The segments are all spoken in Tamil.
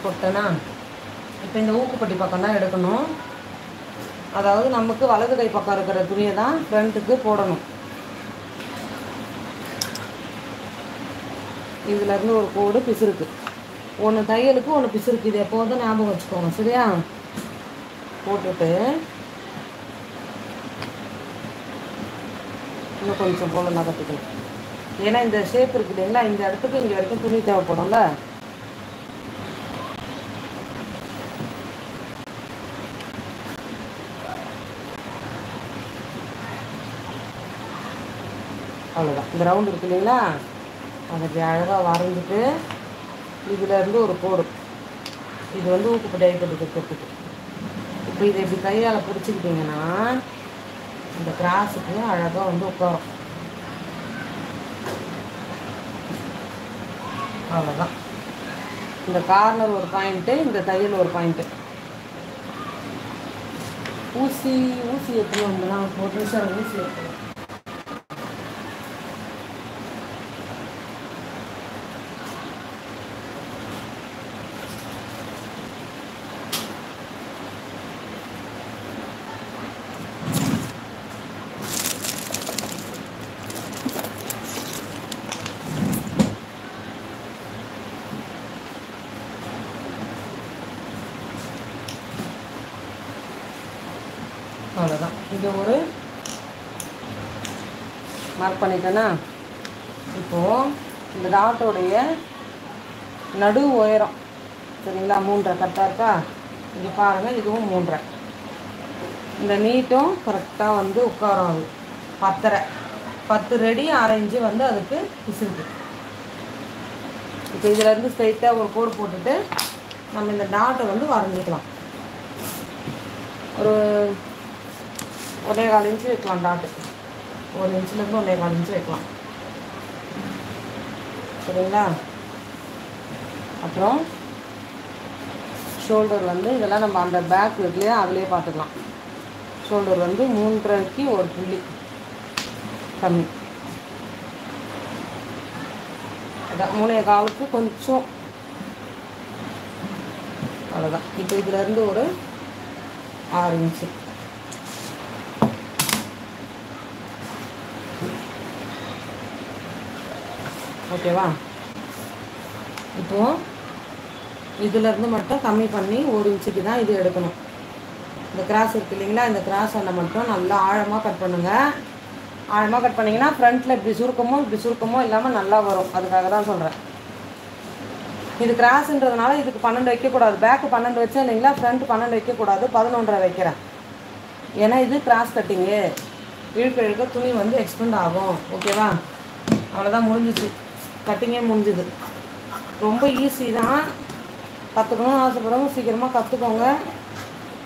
போட்டேன்னா இப்போ இந்த ஊக்குப்பட்டி பக்கம் தான் எடுக்கணும். அதாவது நமக்கு வலது கை பக்கம் இருக்கிற துணியை தான் ஃப்ரண்ட்டுக்கு போடணும். இதுலேருந்து ஒரு கோடு பிசுருக்கு, ஒன்று தையலுக்கு ஒன்று பிசுருக்கு. இது எப்போதும் ஞாபகம் வச்சுக்கோங்க, சரியா? போட்டுட்டு இன்னும் கொஞ்சம் போல் நகர்த்திக்கணும். ஏன்னா இந்த ஷேப் இருக்குது இல்லைங்களா, இந்த இடத்துக்கு இங்கே வரைக்கும் துணி தேவைப்படும்ல. அவ்வளோதான். இந்த ரவுண்டு இருக்கு இல்லைங்களா, அதை அழகாக வரைஞ்சிட்டு இதிலேருந்து ஒரு கோடு. இது வந்து ஊக்குப்பட்டி ஐப்பட்டு தைக்கிறதுக்கு. இப்போ இதை இப்படி கையால் பிடிச்சிக்கிட்டிங்கன்னா இந்த கிராஸுக்கு அழகாக வந்து உட்காரும். அவ்வளோதான். இந்த கார்னர் ஒரு பாயிண்ட்டு, இந்த தையல் ஒரு பாயிண்ட்டு. ஊசி எடுத்துன்னு வந்துடலாம். ஒரு நிமிஷம் ஊசி எடுத்துக்கலாம். அவ்வளோதான். இது ஒரு மார்க் பண்ணிட்டேன்னா இப்போது இந்த டாட்டோடைய நடு உயரம் சரிங்களா, 3.5 கரெக்டாக இருக்கா? இங்கே பாருங்கள், இதுவும் 3.5. இந்த நீட்டும் கரெக்டாக வந்து உட்காரம். அது 10 ரெடி 6 இன்ச்சு வந்து அதுக்கு பிசுருக்கு. இப்போ இதிலேருந்து ஸ்ட்ரைட்டாக ஒரு கோடு போட்டுட்டு நம்ம இந்த டாட்டை வந்து வரைஞ்சிக்கலாம். ஒரு 1.25 இன்ச்சு வைக்கலாம் டாட்டு. 1 இன்ச்சிலேருந்து 1.25 இன்ச்சு வைக்கலாம், சரிங்களா? அப்புறம் ஷோல்டர் வந்து இதெல்லாம் நம்ம அந்த பேக் இருக்குலையா அதிலே பார்த்துக்கலாம். ஷோல்டர் வந்து 3.5க்கு ஒரு புள்ளி கம்மி. அதான் 3.25க்கு கொஞ்சம். அவ்வளோதான். இப்போ இதிலேருந்து ஒரு 6 இன்ச்சு. ஓகேவா? இப்போது இதிலேருந்து மட்டும் கம்மி பண்ணி 1 இன்ச்சுக்கு தான் இது எடுக்கணும். இந்த கிராஸ் இருக்குது இல்லைங்களா, இந்த கிராஸ் அண்டை மட்டும் நல்லா ஆழமாக கட் பண்ணுங்கள். ஆழமாக கட் பண்ணிங்கன்னா ஃப்ரண்ட்டில் இப்படி சுருக்கமோ இல்லாமல் நல்லா வரும். அதுக்காக தான் சொல்கிறேன். இது கிராஸ்ன்றதுனால இதுக்கு 12 வைக்கக்கூடாது. பேக்கு 12 வச்சேன் இல்லைங்களா, ஃப்ரண்ட் 12 வைக்கக்கூடாது, 11.5 வைக்கிறேன். ஏன்னா இது கிராஸ் கட்டிங்கு, இழுக்க துணி வந்து எக்ஸ்டெண்ட் ஆகும். ஓகேவா? அவ்வளோதான், முடிஞ்சிச்சு. கட்டிங்கே முடிஞ்சுது. ரொம்ப ஈஸி தான். கற்றுக்கணும்னு ஆசைப்படுறவங்க சீக்கிரமாக கற்றுக்கோங்க.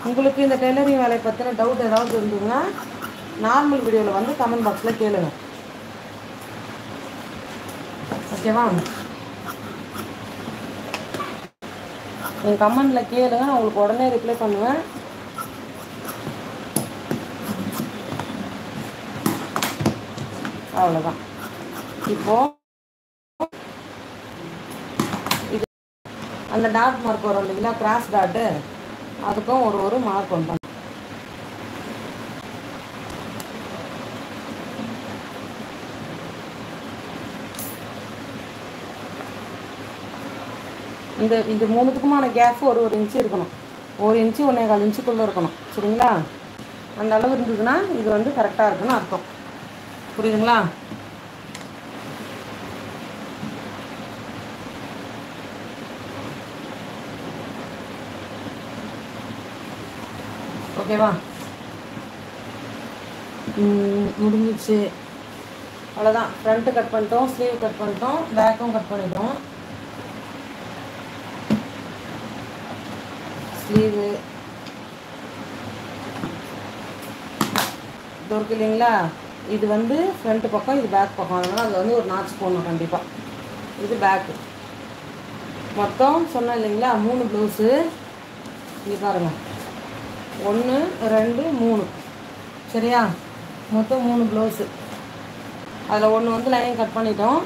உங்களுக்கு இந்த டெய்லரிங் வேலையை பற்றின டவுட் ஏதாவது இருந்ததுன்னா நார்மல் வீடியோவில் வந்து கமெண்ட் பாக்ஸில் கேளுங்க. ஓகேவா? நீங்கள் கமெண்டில் கேளுங்க, நான் உங்களுக்கு உடனே ரிப்ளை பண்ணுவேன். அவ்வளோதான். இப்போது இது அந்த டாட் மார்க் வரும் இல்லைங்களா, கிராஸ் டாட்டு, அதுக்கும் ஒரு மார்க் ஒன்று பண்ண. இந்த மூணுத்துக்குமான கேப் ஒரு இன்ச்சு இருக்கணும். 1 இன்ச்சு 1.25 இன்ச்சுக்குள்ளே இருக்கணும், சரிங்களா? அந்த அளவு இருந்ததுன்னா இது வந்து கரெக்டாக இருக்குன்னு அர்த்தம். புரியுதுங்களா? ஓகேவா? முடிஞ்சிச்சு. அவ்வளோதான். ஃப்ரண்ட்டு கட் பண்ணிட்டோம், ஸ்லீவ் கட் பண்ணிட்டோம், பேக்கும் கட் பண்ணிட்டோம். ஸ்லீவு இது இருக்கு இல்லைங்களா, இது வந்து ஃப்ரண்ட்டு பக்கம், இது பேக் பக்கம். அதனால் அது வந்து ஒரு நாச்சு போடணும் கண்டிப்பாக. இது பேக்கு. மொத்தம் சொன்னேன் இல்லைங்களா, 3 ப்ளவுஸு. இங்கே பாருங்கள், 1 2 3, சரியா? மொத்தம் 3 ப்ளவுஸு. அதில் ஒன்று வந்து லைனிங் கட் பண்ணிட்டோம்.